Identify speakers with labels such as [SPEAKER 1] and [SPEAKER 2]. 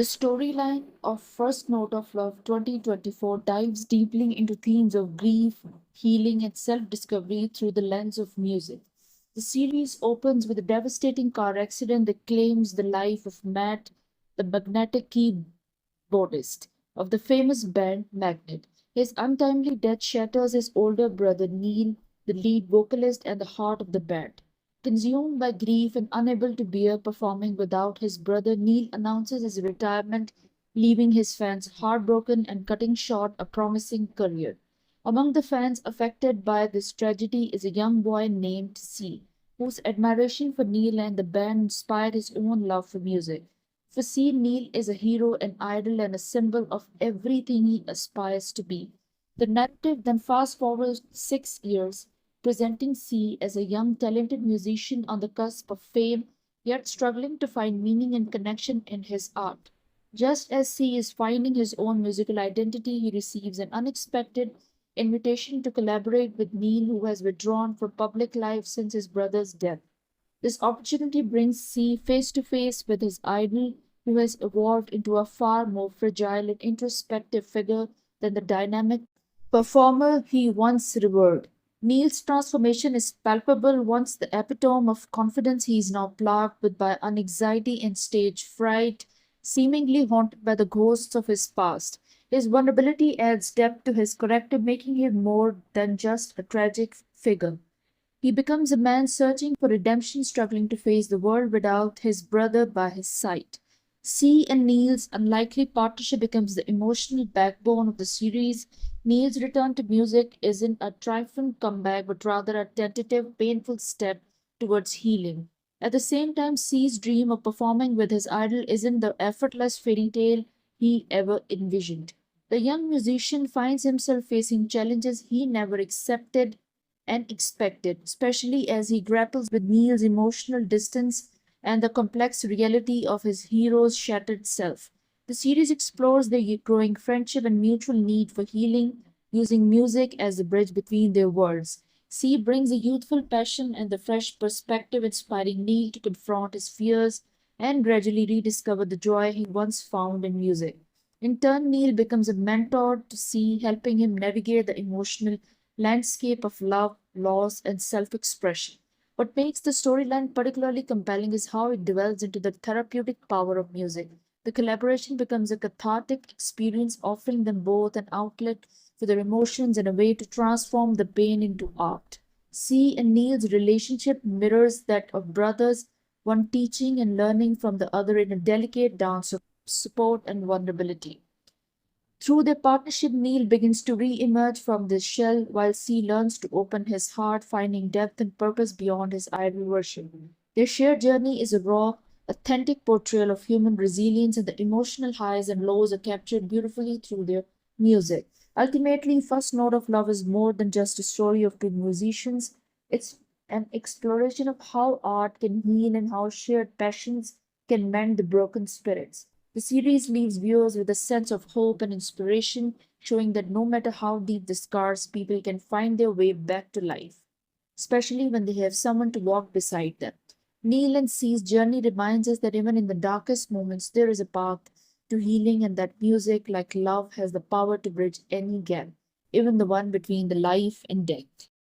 [SPEAKER 1] The storyline of First Note of Love 2024 dives deeply into themes of grief, healing, and self discovery through the lens of music. The series opens with a devastating car accident that claims the life of Matt, the magnetic keyboardist of the famous band Magnet. His untimely death shatters his older brother Neil, the lead vocalist and the heart of the band. Consumed by grief and unable to bear performing without his brother, Neil announces his retirement, leaving his fans heartbroken and cutting short a promising career. Among the fans affected by this tragedy is a young boy named C, whose admiration for Neil and the band inspired his own love for music. For C, Neil is a hero, an idol, and a symbol of everything he aspires to be. The narrative then fast forwards 6 years, presenting C as a young, talented musician on the cusp of fame, yet struggling to find meaning and connection in his art. Just as C is finding his own musical identity, he receives an unexpected invitation to collaborate with Neil, who has withdrawn from public life since his brother's death. This opportunity brings C face to face with his idol, who has evolved into a far more fragile and introspective figure than the dynamic performer he once revered. Neil's transformation is palpable. Once the epitome of confidence, he is now plagued with by anxiety and stage fright, seemingly haunted by the ghosts of his past. His vulnerability adds depth to his character, making him more than just a tragic figure. He becomes a man searching for redemption, struggling to face the world without his brother by his side. C and Neil's unlikely partnership becomes the emotional backbone of the series. Neil's return to music isn't a triumphant comeback, but rather a tentative, painful step towards healing. At the same time, C's dream of performing with his idol isn't the effortless fairy tale he ever envisioned. The young musician finds himself facing challenges he never accepted and expected, especially as he grapples with Neil's emotional distance and the complex reality of his hero's shattered self. The series explores their growing friendship and mutual need for healing, using music as a bridge between their worlds. C brings a youthful passion and the fresh perspective, inspiring Neil to confront his fears and gradually rediscover the joy he once found in music. In turn, Neil becomes a mentor to C, helping him navigate the emotional landscape of love, loss, and self expression. What makes the storyline particularly compelling is how it delves into the therapeutic power of music. The collaboration becomes a cathartic experience, offering them both an outlet for their emotions and a way to transform the pain into art. C and Neil's relationship mirrors that of brothers, one teaching and learning from the other in a delicate dance of support and vulnerability. Through their partnership, Neil begins to re emerge from this shell while C learns to open his heart, finding depth and purpose beyond his idol worship. Their shared journey is a raw, authentic portrayal of human resilience, and the emotional highs and lows are captured beautifully through their music. Ultimately, First Note of Love is more than just a story of two musicians, it's an exploration of how art can heal and how shared passions can mend the broken spirits. The series leaves viewers with a sense of hope and inspiration, showing that no matter how deep the scars, people can find their way back to life, especially when they have someone to walk beside them. Neil and C's journey reminds us that even in the darkest moments, there is a path to healing, and that music, like love, has the power to bridge any gap, even the one between the life and death.